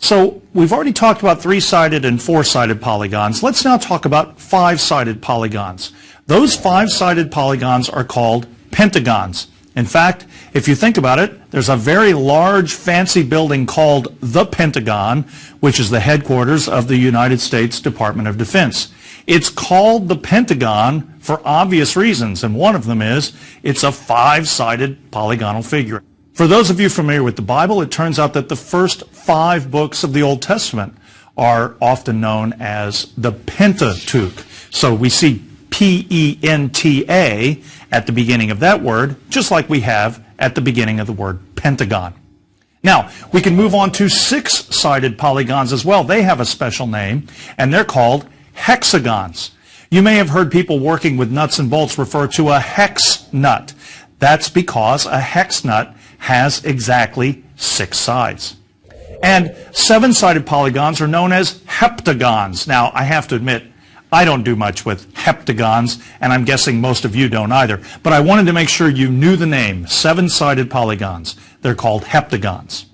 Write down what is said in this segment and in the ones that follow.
So we've already talked about three-sided and four-sided polygons. Let's now talk about five-sided polygons. Those five-sided polygons are called pentagons. In fact, if you think about it, there's a very large fancy building called the Pentagon, which is the headquarters of the United States Department of Defense. It's called the Pentagon for obvious reasons, and one of them is it's a five-sided polygonal figure. For those of you familiar with the Bible, it turns out that the first 5 books of the Old Testament are often known as the Pentateuch. So we see P-E-N-T-A at the beginning of that word, just like we have at the beginning of the word pentagon. Now, we can move on to six-sided polygons as well. They have a special name, and they're called hexagons. You may have heard people working with nuts and bolts refer to a hex nut. That's because a hex nut has exactly 6 sides. And 7-sided polygons are known as heptagons. Now, I have to admit, I don't do much with heptagons, and I'm guessing most of you don't either. But I wanted to make sure you knew the name, 7-sided polygons. They're called heptagons.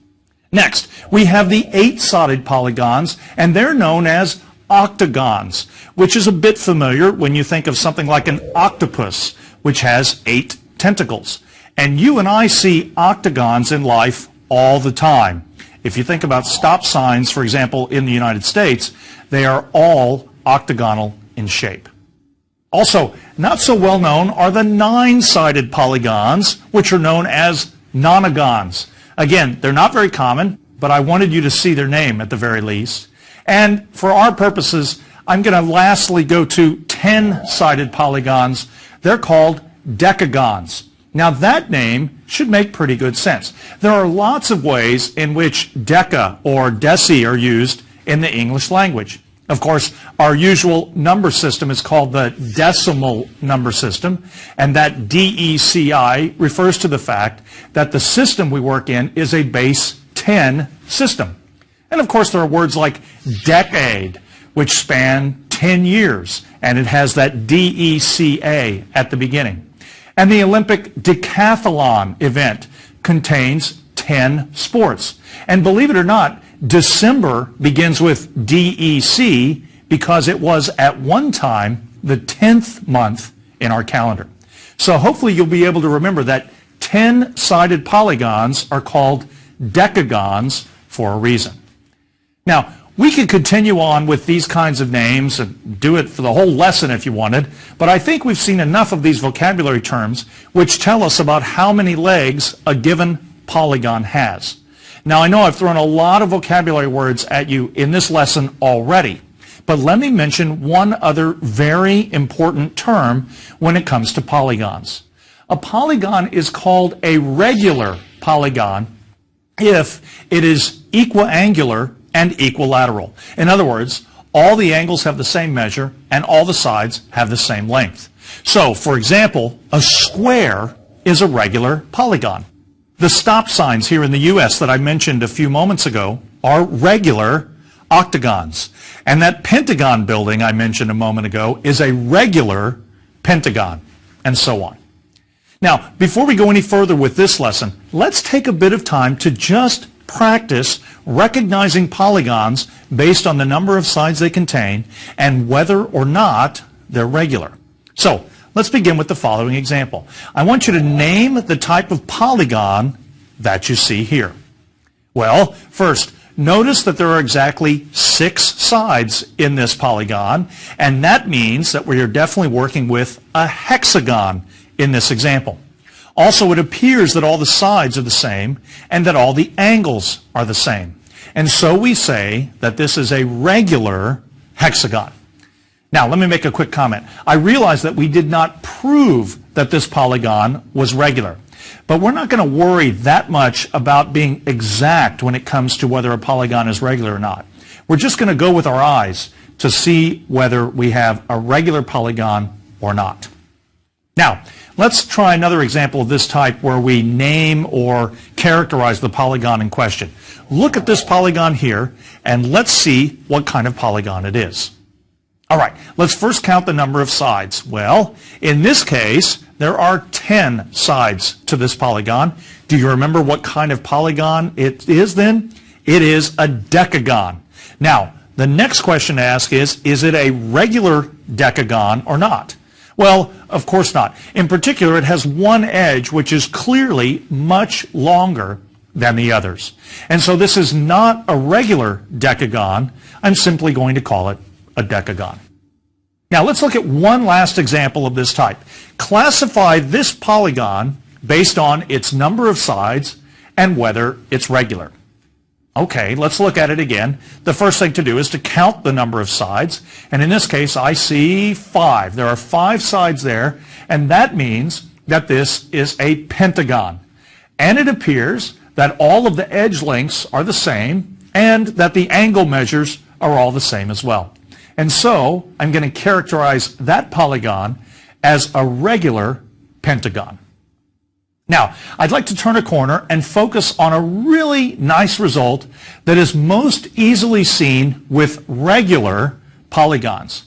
Next, we have the 8-sided polygons, and they're known as octagons, which is a bit familiar when you think of something like an octopus, which has 8 tentacles. And you and I see octagons in life all the time. If you think about stop signs, for example, in the United States, they are all octagonal in shape. Also, not so well known are the 9-sided polygons, which are known as nonagons. Again, they're not very common, but I wanted you to see their name at the very least. And for our purposes, I'm going to lastly go to 10-sided polygons. They're called decagons. Now that name should make pretty good sense. There are lots of ways in which deca or deci are used in the English language. Of course, our usual number system is called the decimal number system, and that DECI refers to the fact that the system we work in is a base 10 system. And of course, there are words like decade, which span 10 years, and it has that DECA at the beginning. And the Olympic decathlon event contains 10 sports. And believe it or not, December begins with DEC because it was at one time the 10th month in our calendar. So hopefully you'll be able to remember that 10-sided polygons are called decagons for a reason. Now, we could continue on with these kinds of names and do it for the whole lesson if you wanted, but I think we've seen enough of these vocabulary terms which tell us about how many legs a given polygon has. Now, I know I've thrown a lot of vocabulary words at you in this lesson already, but let me mention one other very important term when it comes to polygons. A polygon is called a regular polygon if it is equiangular and equilateral. In other words, all the angles have the same measure and all the sides have the same length. So, for example, a square is a regular polygon. The stop signs here in the U.S. that I mentioned a few moments ago are regular octagons. And that Pentagon building I mentioned a moment ago is a regular pentagon, and so on. Now, before we go any further with this lesson, let's take a bit of time to just practice recognizing polygons based on the number of sides they contain and whether or not they're regular. So, let's begin with the following example. I want you to name the type of polygon that you see here. Well, first, notice that there are exactly 6 sides in this polygon, and that means that we are definitely working with a hexagon in this example. Also, it appears that all the sides are the same and that all the angles are the same. And so we say that this is a regular hexagon. Now, let me make a quick comment. I realize that we did not prove that this polygon was regular, but we're not going to worry that much about being exact when it comes to whether a polygon is regular or not. We're just going to go with our eyes to see whether we have a regular polygon or not. Now, let's try another example of this type where we name or characterize the polygon in question. Look at this polygon here, and let's see what kind of polygon it is. All right, let's first count the number of sides. Well, in this case, there are 10 sides to this polygon. Do you remember what kind of polygon it is then? It is a decagon. Now, the next question to ask is it a regular decagon or not? Well, of course not. In particular, it has one edge which is clearly much longer than the others. And so this is not a regular decagon. I'm simply going to call it a decagon. Now let's look at one last example of this type. Classify this polygon based on its number of sides and whether it's regular. Okay, let's look at it again. The first thing to do is to count the number of sides. And in this case, I see 5. There are 5 sides there, and that means that this is a pentagon. And it appears that all of the edge lengths are the same, and that the angle measures are all the same as well. And so, I'm going to characterize that polygon as a regular pentagon. Now, I'd like to turn a corner and focus on a really nice result that is most easily seen with regular polygons.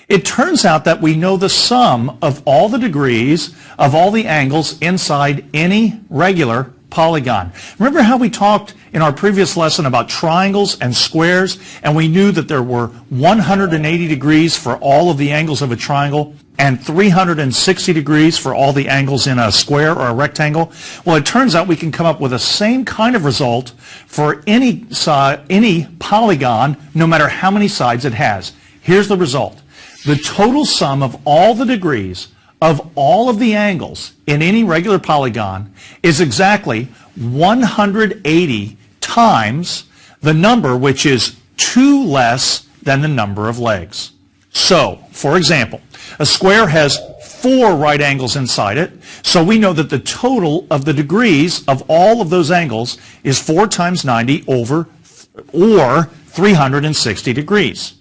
It turns out that we know the sum of all the degrees of all the angles inside any regular polygon. Remember how we talked in our previous lesson about triangles and squares, and we knew that there were 180 degrees for all of the angles of a triangle and 360 degrees for all the angles in a square or a rectangle? Well, it turns out we can come up with the same kind of result for any polygon, no matter how many sides it has. Here's the result. The total sum of all the degrees of all of the angles in any regular polygon is exactly 180 times the number which is 2 less than the number of legs. So, for example, a square has 4 right angles inside it, so we know that the total of the degrees of all of those angles is 4 times 90 over, or 360 degrees.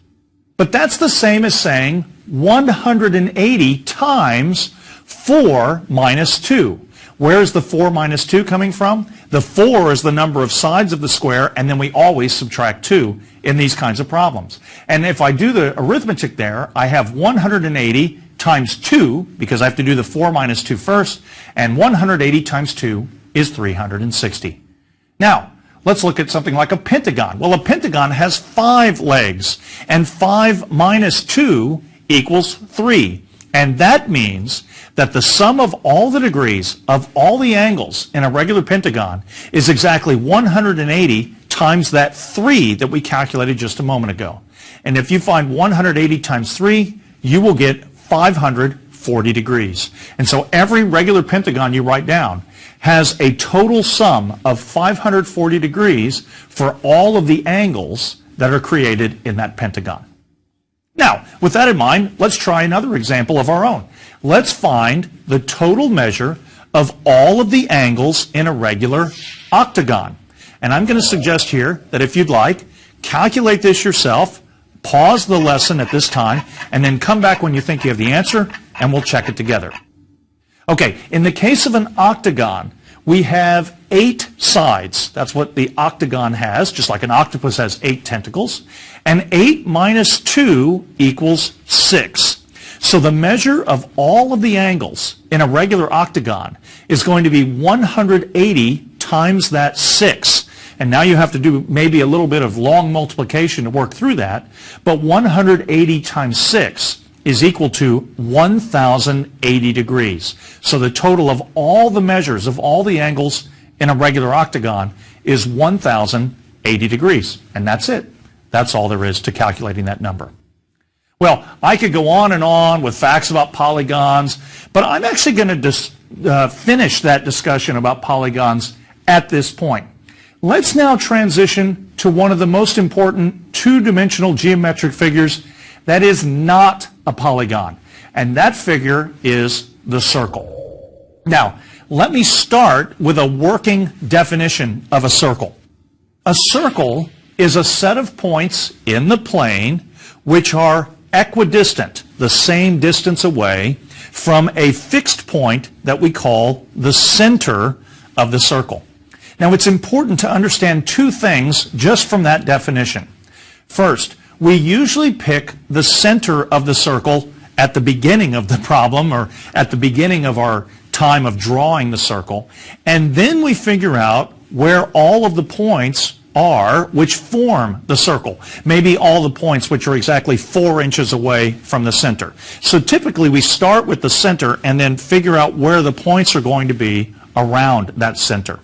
But that's the same as saying 180 times 4 minus 2. Where is the 4 minus 2 coming from? The 4 is the number of sides of the square, and then we always subtract 2 in these kinds of problems. And if I do the arithmetic there, I have 180 times 2, because I have to do the 4 minus 2 first, and 180 times 2 is 360. Now, let's look at something like a pentagon. Well, a pentagon has 5 legs, and 5 minus 2 equals 3. And that means that the sum of all the degrees of all the angles in a regular pentagon is exactly 180 times that 3 that we calculated just a moment ago. And if you find 180 times 3, you will get 540 degrees. And so every regular pentagon you write down has a total sum of 540 degrees for all of the angles that are created in that pentagon. Now, with that in mind, let's try another example of our own. Let's find the total measure of all of the angles in a regular octagon. And I'm going to suggest here that if you'd like, calculate this yourself, pause the lesson at this time, and then come back when you think you have the answer, and we'll check it together. Okay, in the case of an octagon, we have 8 sides. That's what the octagon has, just like an octopus has 8 tentacles. And 8 minus 2 equals 6. So the measure of all of the angles in a regular octagon is going to be 180 times that 6. And now you have to do maybe a little bit of long multiplication to work through that. But 180 times 6 is equal to 1,080 degrees. So the total of all the measures of all the angles in a regular octagon is 1,080 degrees. And that's it. That's all there is to calculating that number. Well, I could go on with facts about polygons, but I'm actually going to finish that discussion about polygons at this point. Let's now transition to one of the most important two-dimensional geometric figures that is not a polygon, and that figure is the circle. Now, let me start with a working definition of a circle. A circle is a set of points in the plane which are equidistant, the same distance away from a fixed point that we call the center of the circle. Now, it's important to understand 2 things just from that definition. First, we usually pick the center of the circle at the beginning of the problem, or at the beginning of our time of drawing the circle, and then we figure out where all of the points are which form the circle. Maybe all the points which are exactly 4 inches away from the center. So typically we start with the center and then figure out where the points are going to be around that center.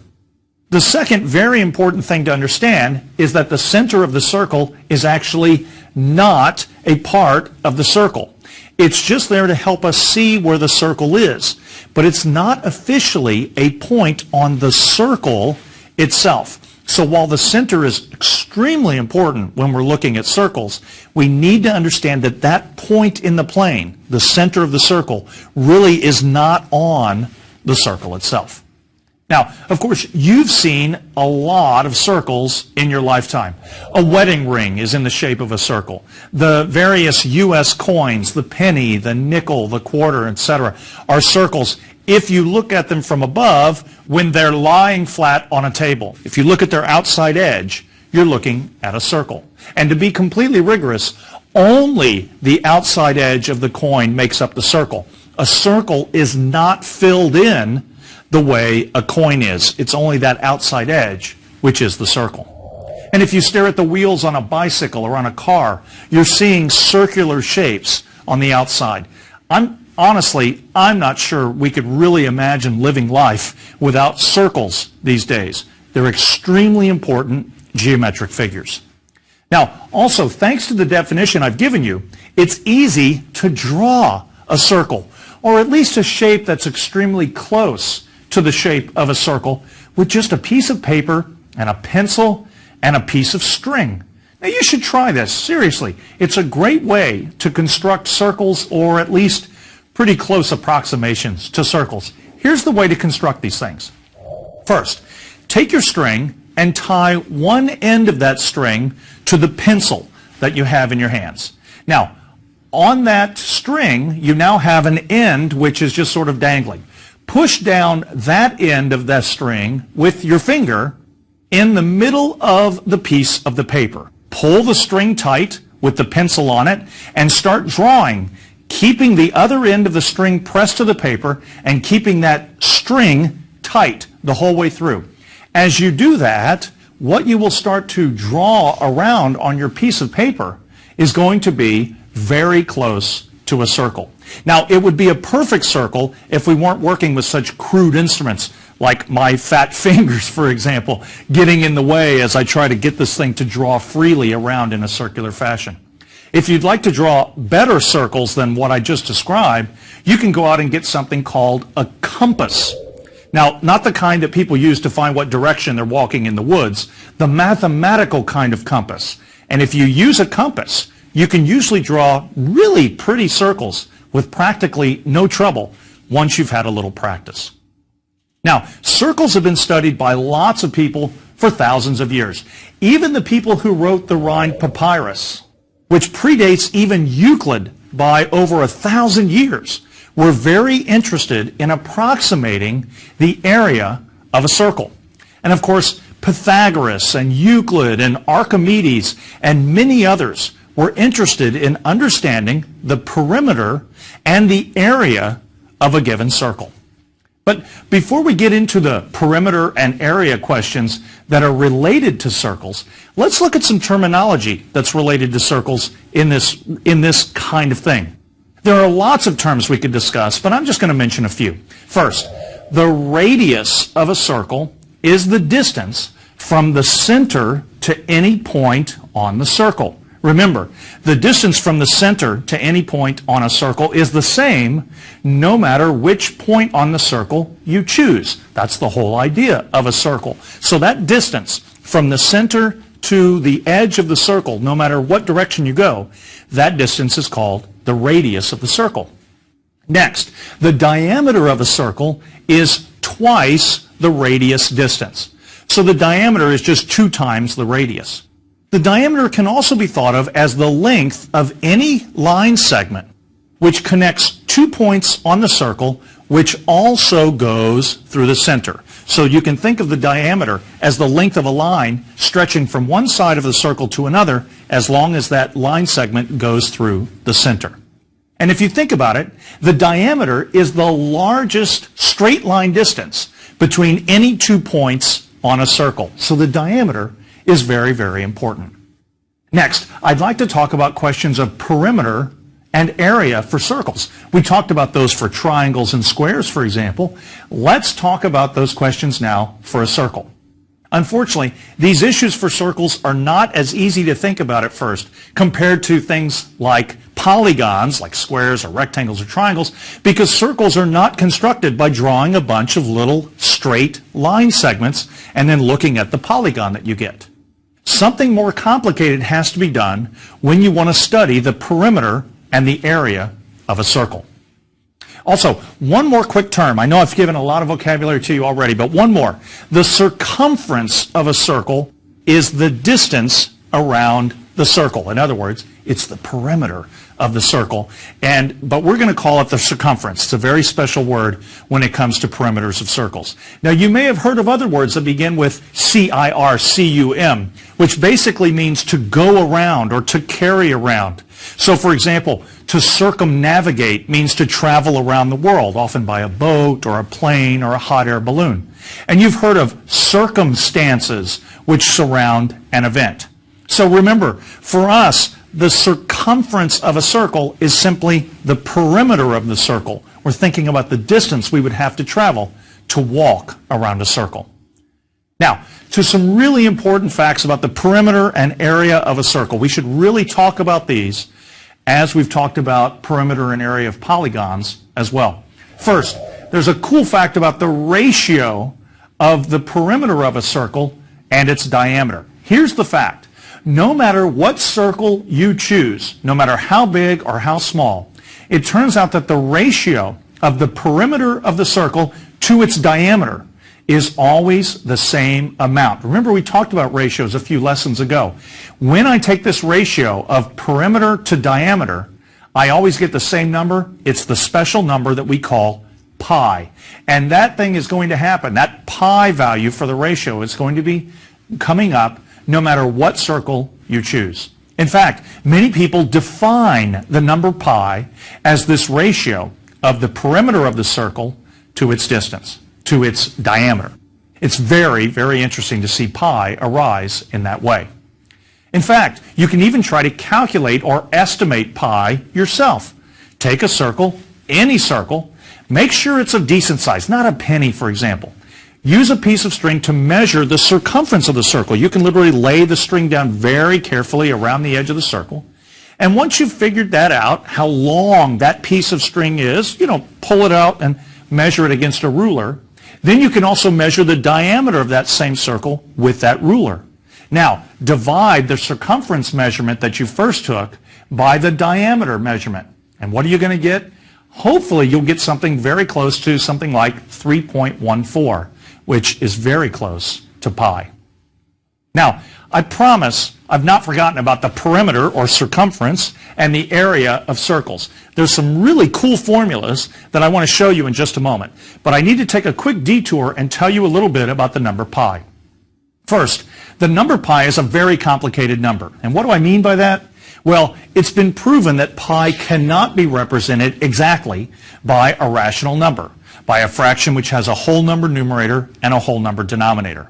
The second very important thing to understand is that the center of the circle is actually not a part of the circle. It's just there to help us see where the circle is, but it's not officially a point on the circle itself. So while the center is extremely important when we're looking at circles, we need to understand that that point in the plane, the center of the circle, really is not on the circle itself. Now, of course, you've seen a lot of circles in your lifetime. A wedding ring is in the shape of a circle. The various U.S. coins, the penny, the nickel, the quarter, etc., are circles if you look at them from above when they're lying flat on a table. If you look at their outside edge, you're looking at a circle. And to be completely rigorous, only the outside edge of the coin makes up the circle. A circle is not filled in the way a coin is. It's only that outside edge which is the circle. And if you stare at the wheels on a bicycle or on a car, you're seeing circular shapes on the outside. Honestly, I'm not sure we could really imagine living life without circles these days. They're extremely important geometric figures. Now, also, thanks to the definition I've given you, it's easy to draw a circle, or at least a shape that's extremely close to the shape of a circle with just a piece of paper and a pencil and a piece of string. Now you should try this, seriously. It's a great way to construct circles, or at least pretty close approximations to circles. Here's the way to construct these things. First, take your string and tie one end of that string to the pencil that you have in your hands. Now, on that string, you now have an end which is just sort of dangling. Push down that end of that string with your finger in the middle of the piece of the paper. Pull the string tight with the pencil on it and start drawing, keeping the other end of the string pressed to the paper and keeping that string tight the whole way through. As you do that, what you will start to draw around on your piece of paper is going to be very close to a circle. Now, it would be a perfect circle if we weren't working with such crude instruments like my fat fingers, for example, getting in the way as I try to get this thing to draw freely around in a circular fashion. If you'd like to draw better circles than what I just described, you can go out and get something called a compass. Now, not the kind that people use to find what direction they're walking in the woods, the mathematical kind of compass. And if you use a compass, you can usually draw really pretty circles with practically no trouble once you've had a little practice. Now, circles have been studied by lots of people for thousands of years. Even the people who wrote the Rhind Papyrus, which predates even Euclid by over 1,000 years, were very interested in approximating the area of a circle. And of course, Pythagoras and Euclid and Archimedes and many others were interested in understanding the perimeter and the area of a given circle. But before we get into the perimeter and area questions that are related to circles, let's look at some terminology that's related to circles in this kind of thing. There are lots of terms we could discuss, but I'm just going to mention a few. First, the radius of a circle is the distance from the center to any point on the circle. Remember, the distance from the center to any point on a circle is the same no matter which point on the circle you choose. That's the whole idea of a circle. So that distance from the center to the edge of the circle, no matter what direction you go, that distance is called the radius of the circle. Next, the diameter of a circle is twice the radius distance. So the diameter is just 2 times the radius. The diameter can also be thought of as the length of any line segment which connects 2 points on the circle, which also goes through the center. So you can think of the diameter as the length of a line stretching from one side of the circle to another as long as that line segment goes through the center. And if you think about it, the diameter is the largest straight line distance between any 2 points on a circle. So the diameter is very, very important. Next, I'd like to talk about questions of perimeter and area for circles. We talked about those for triangles and squares, for example. Let's talk about those questions now for a circle. Unfortunately, these issues for circles are not as easy to think about at first compared to things like polygons, like squares or rectangles or triangles, because circles are not constructed by drawing a bunch of little straight line segments and then looking at the polygon that you get. Something more complicated has to be done when you want to study the perimeter and the area of a circle. Also, one more quick term. I know I've given a lot of vocabulary to you already, but one more. The circumference of a circle is the distance around the circle. In other words, it's the perimeter of the circle. But we're going to call it the circumference. It's a very special word when it comes to perimeters of circles. Now, you may have heard of other words that begin with C-I-R-C-U-M, which basically means to go around or to carry around. So, for example, to circumnavigate means to travel around the world, often by a boat or a plane or a hot air balloon. And you've heard of circumstances which surround an event. So remember, for us, the circumference of a circle is simply the perimeter of the circle. We're thinking about the distance we would have to travel to walk around a circle. Now, to some really important facts about the perimeter and area of a circle. We should really talk about these as we've talked about perimeter and area of polygons as well. First, there's a cool fact about the ratio of the perimeter of a circle and its diameter. Here's the fact. No matter what circle you choose, no matter how big or how small, it turns out that the ratio of the perimeter of the circle to its diameter is always the same amount. Remember, we talked about ratios a few lessons ago. When I take this ratio of perimeter to diameter, I always get the same number. It's the special number that we call pi. And that thing is going to happen. That pi value for the ratio is going to be coming up no matter what circle you choose. In fact, many people define the number pi as this ratio of the perimeter of the circle to its distance, to its diameter. It's very, very interesting to see pi arise in that way. In fact, you can even try to calculate or estimate pi yourself. Take a circle, any circle, make sure it's of decent size, not a penny, for example. Use a piece of string to measure the circumference of the circle. You can literally lay the string down very carefully around the edge of the circle. And once you've figured that out, how long that piece of string is, pull it out and measure it against a ruler. Then you can also measure the diameter of that same circle with that ruler. Now, divide the circumference measurement that you first took by the diameter measurement. And what are you going to get? Hopefully, you'll get something very close to something like 3.14, which is very close to pi. Now, I promise I've not forgotten about the perimeter or circumference and the area of circles. There's some really cool formulas that I want to show you in just a moment. But I need to take a quick detour and tell you a little bit about the number pi. First, the number pi is a very complicated number. And what do I mean by that? Well, it's been proven that pi cannot be represented exactly by a rational number, by a fraction which has a whole number numerator and a whole number denominator.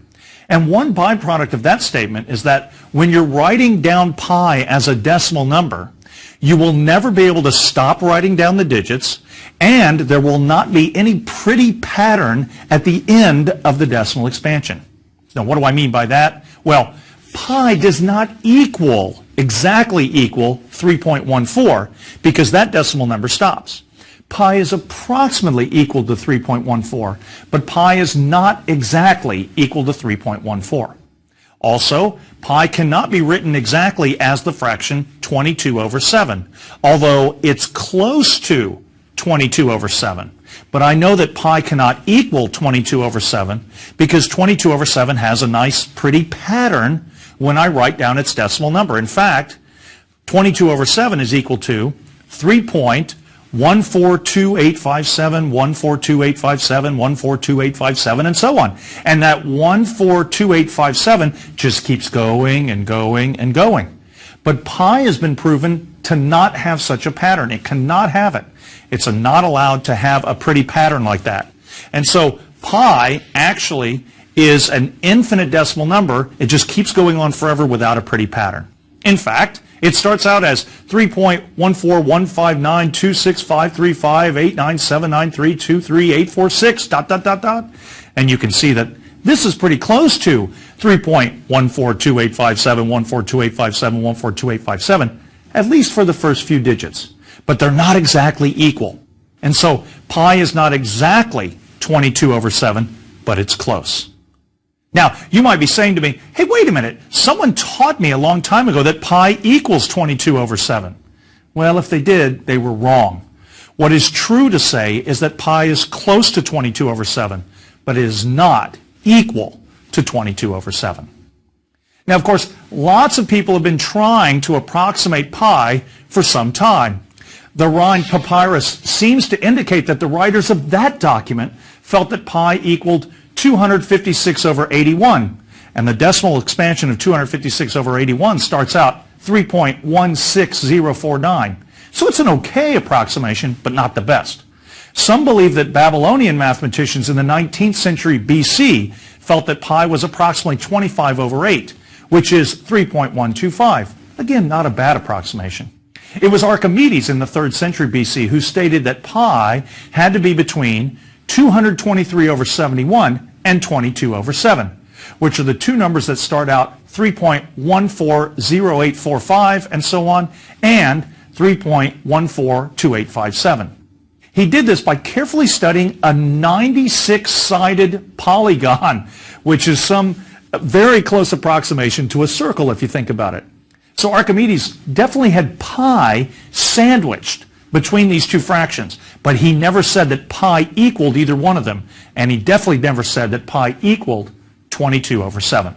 And one byproduct of that statement is that when you're writing down pi as a decimal number, you will never be able to stop writing down the digits, and there will not be any pretty pattern at the end of the decimal expansion. Now, what do I mean by that? Well, pi does not exactly equal 3.14 because that decimal number stops. Pi is approximately equal to 3.14, but pi is not exactly equal to 3.14. Also, pi cannot be written exactly as the fraction 22 over 7, although it's close to 22 over 7. But I know that pi cannot equal 22 over 7 because 22 over 7 has a nice, pretty pattern when I write down its decimal number. In fact, 22 over 7 is equal to 3.142857, 142857, 142857, and so on. And that 142857 just keeps going and going and going. But pi has been proven to not have such a pattern. It cannot have it. It's not allowed to have a pretty pattern like that. And so pi actually is an infinite decimal number. It just keeps going on forever without a pretty pattern. In fact, it starts out as 3.141592653589793238846 ... And you can see that this is pretty close to 3.142857142857142857, at least for the first few digits. But they're not exactly equal. And so pi is not exactly 22 over 7, but it's close. Now, you might be saying to me, hey, wait a minute, someone taught me a long time ago that pi equals 22 over 7. Well, if they did, they were wrong. What is true to say is that pi is close to 22 over 7, but it is not equal to 22 over 7. Now, of course, lots of people have been trying to approximate pi for some time. The Rhind papyrus seems to indicate that the writers of that document felt that pi equaled 256 over 81, and the decimal expansion of 256 over 81 starts out 3.16049. So it's an okay approximation, but not the best. Some believe that Babylonian mathematicians in the 19th century BC felt that pi was approximately 25 over 8, which is 3.125. Again, not a bad approximation. It was Archimedes in the 3rd century BC who stated that pi had to be between 223 over 71 and 22 over 7, which are the two numbers that start out 3.140845 and so on, and 3.142857. He did this by carefully studying a 96-sided polygon, which is some very close approximation to a circle if you think about it. So Archimedes definitely had pi sandwiched between these two fractions, but he never said that pi equaled either one of them, and he definitely never said that pi equaled 22 over 7.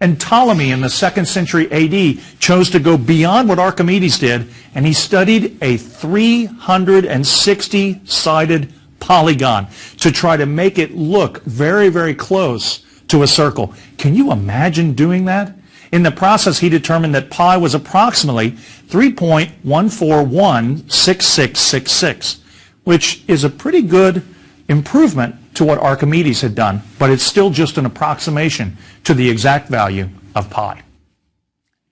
And Ptolemy in the 2nd century AD chose to go beyond what Archimedes did, and he studied a 360-sided polygon to try to make it look very, very close to a circle. Can you imagine doing that? In the process, he determined that pi was approximately 3.1416666, which is a pretty good improvement to what Archimedes had done, but it's still just an approximation to the exact value of pi.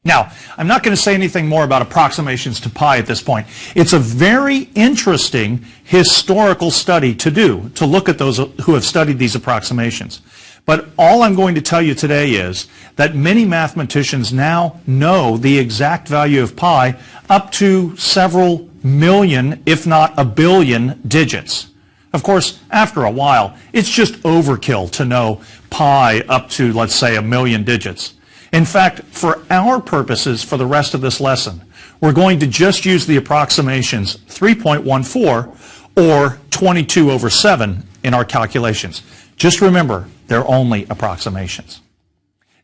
Now, I'm not going to say anything more about approximations to pi at this point. It's a very interesting historical study to do, to look at those who have studied these approximations. But all I'm going to tell you today is that many mathematicians now know the exact value of pi up to several million, if not a billion, digits. Of course, after a while, it's just overkill to know pi up to, let's say, a million digits. In fact, for our purposes for the rest of this lesson, we're going to just use the approximations 3.14 or 22 over 7 in our calculations. Just remember, they're only approximations.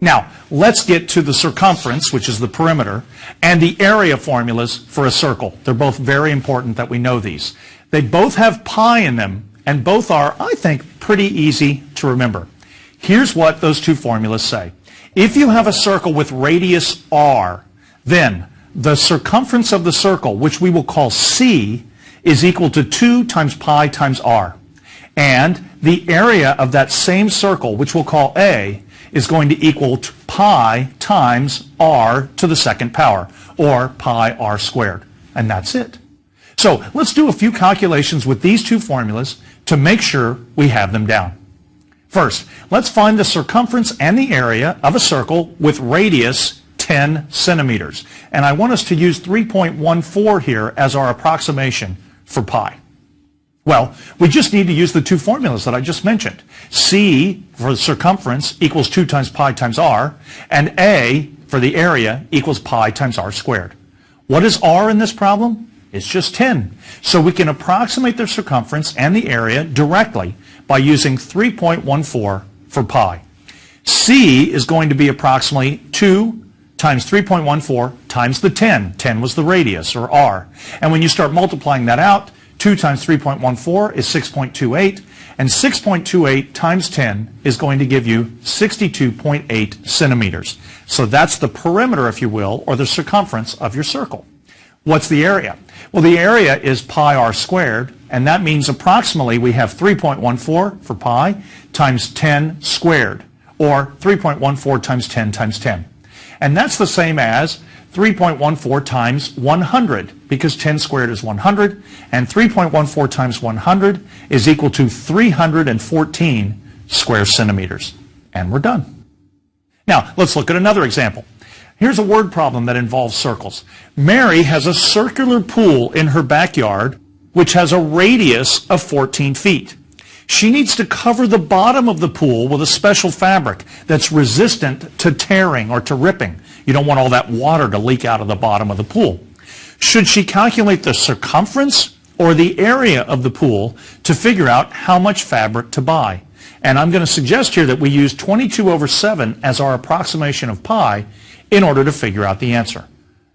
Now, let's get to the circumference, which is the perimeter, and the area formulas for a circle. They're both very important that we know these. They both have pi in them, and both are, I think, pretty easy to remember. Here's what those two formulas say. If you have a circle with radius r, then the circumference of the circle, which we will call c, is equal to 2 times pi times r. And the area of that same circle, which we'll call a, is going to equal to pi times r to the 2nd power, or pi r squared. And that's it. So let's do a few calculations with these two formulas to make sure we have them down. First, let's find the circumference and the area of a circle with radius 10 centimeters. And I want us to use 3.14 here as our approximation for pi. Well, we just need to use the two formulas that I just mentioned. C for the circumference equals 2 times pi times r, and A for the area equals pi times r squared. What is r in this problem? It's just 10. So we can approximate the circumference and the area directly by using 3.14 for pi. C is going to be approximately 2 times 3.14 times the 10. 10 was the radius, or r. And when you start multiplying that out, 2 times 3.14 is 6.28, and 6.28 times 10 is going to give you 62.8 centimeters. So that's the perimeter, if you will, or the circumference of your circle. What's the area? Well, the area is pi r squared, and that means approximately we have 3.14 for pi times 10 squared, or 3.14 times 10 times 10. And that's the same as 3.14 times 100, because 10 squared is 100, and 3.14 times 100 is equal to 314 square centimeters. And we're done. Now, let's look at another example. Here's a word problem that involves circles. Mary has a circular pool in her backyard which has a radius of 14 feet. She needs to cover the bottom of the pool with a special fabric that's resistant to tearing or to ripping. You don't want all that water to leak out of the bottom of the pool. Should she calculate the circumference or the area of the pool to figure out how much fabric to buy? And I'm going to suggest here that we use 22 over 7 as our approximation of pi in order to figure out the answer.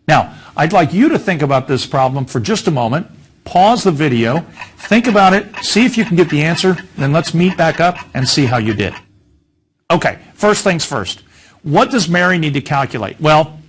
Now, I'd like you to think about this problem for just a moment. Pause the video, think about it, see if you can get the answer, then let's meet back up and see how you did. Okay, first things first. What does Mary need to calculate? Well,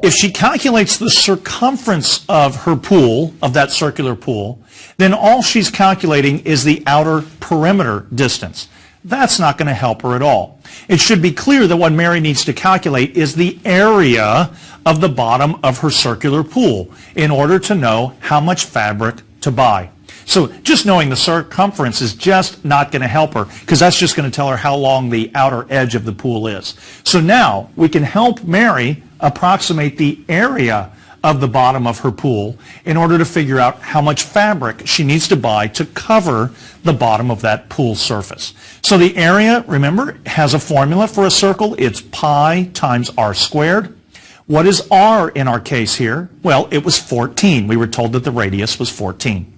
if she calculates the circumference of her pool, of that circular pool, then all she's calculating is the outer perimeter distance. That's not going to help her at all. It should be clear that what Mary needs to calculate is the area of the bottom of her circular pool in order to know how much fabric to buy. So just knowing the circumference is just not going to help her, because that's just going to tell her how long the outer edge of the pool is. So now we can help Mary approximate the area of the bottom of her pool in order to figure out how much fabric she needs to buy to cover the bottom of that pool surface. So the area, remember, has a formula for a circle. It's pi times r squared. What is r in our case here? Well, it was 14. We were told that the radius was 14.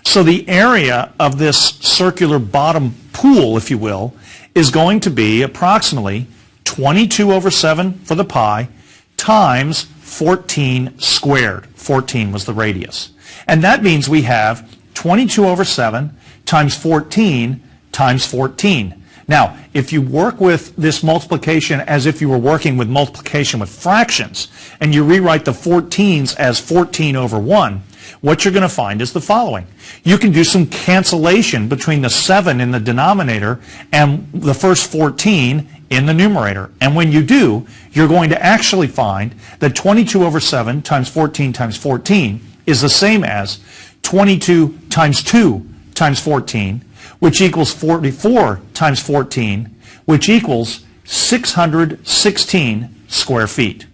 So the area of this circular bottom pool, if you will, is going to be approximately 22 over 7 for the pi times 14 squared. 14 was the radius. And that means we have 22 over 7 times 14 times 14. Now, if you work with this multiplication as if you were working with multiplication with fractions, and you rewrite the 14s as 14 over 1, what you're going to find is the following. You can do some cancellation between the 7 in the denominator and the first 14 in the numerator. And when you do, you're going to actually find that 22 over 7 times 14 is the same as 22 times 2 times 14, which equals 44 times 14, which equals 616 square feet.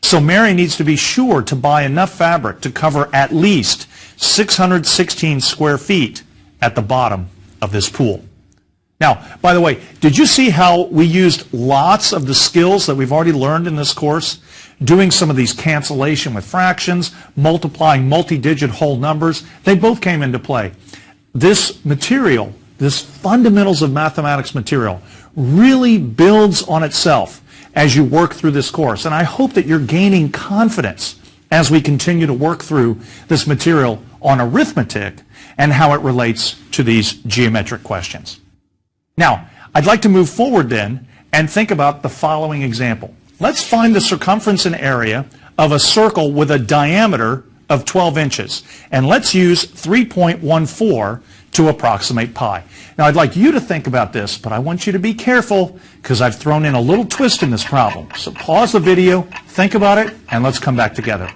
So Mary needs to be sure to buy enough fabric to cover at least 616 square feet at the bottom of this pool. Now, by the way, did you see how we used lots of the skills that we've already learned in this course? Doing some of these cancellation with fractions, multiplying multi-digit whole numbers, they both came into play. This material, this fundamentals of mathematics material, really builds on itself as you work through this course. And I hope that you're gaining confidence as we continue to work through this material on arithmetic and how it relates to these geometric questions. Now, I'd like to move forward then and think about the following example. Let's find the circumference and area of a circle with a diameter of 12 inches. And let's use 3.14 to approximate pi. Now, I'd like you to think about this, but I want you to be careful because I've thrown in a little twist in this problem. So pause the video, think about it, and let's come back together.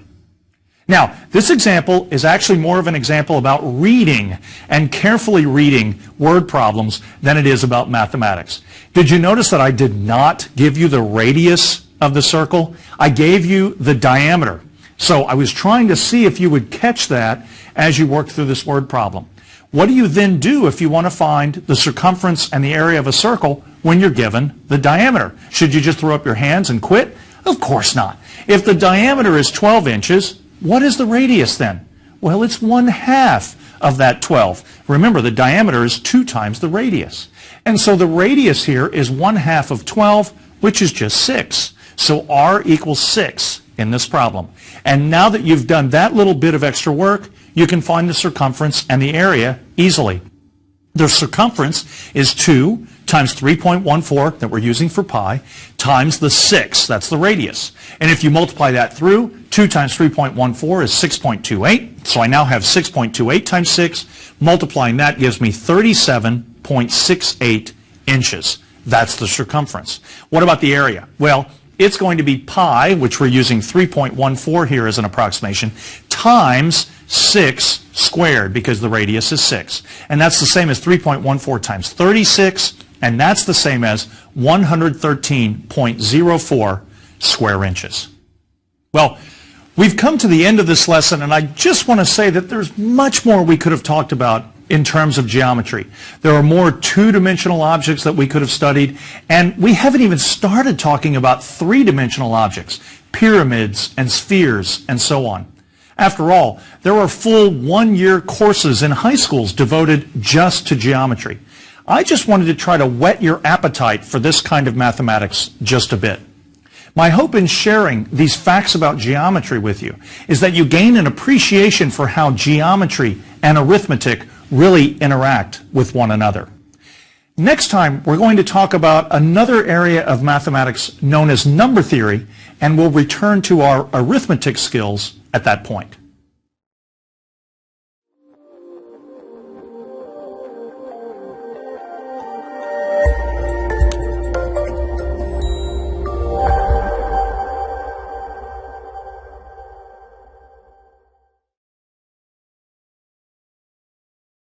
Now, this example is actually more of an example about reading and carefully reading word problems than it is about mathematics. Did you notice that I did not give you the radius of the circle? I gave you the diameter. So I was trying to see if you would catch that as you worked through this word problem. What do you then do if you want to find the circumference and the area of a circle when you're given the diameter? Should you just throw up your hands and quit? Of course not. If the diameter is 12 inches, what is the radius then? Well, it's 1/2 of that 12. Remember, the diameter is 2 times the radius. And so the radius here is 1/2 of 12, which is just 6. So r equals 6 in this problem. And now that you've done that little bit of extra work, you can find the circumference and the area easily. The circumference is 2 times 3.14 that we're using for pi times the 6, that's the radius. And if you multiply that through, 2 times 3.14 is 6.28. So I now have 6.28 times 6. Multiplying that gives me 37.68 inches. That's the circumference. What about the area? Well, it's going to be pi, which we're using 3.14 here as an approximation, times 6 squared, because the radius is 6. And that's the same as 3.14 times 36, and that's the same as 113.04 square inches. Well, we've come to the end of this lesson, and I just want to say that there's much more we could have talked about in terms of geometry. There are more two-dimensional objects that we could have studied, and we haven't even started talking about three-dimensional objects, pyramids and spheres and so on. After all, there are full one-year courses in high schools devoted just to geometry. I just wanted to try to whet your appetite for this kind of mathematics just a bit. My hope in sharing these facts about geometry with you is that you gain an appreciation for how geometry and arithmetic really interact with one another. Next time, we're going to talk about another area of mathematics known as number theory, and we'll return to our arithmetic skills at that point.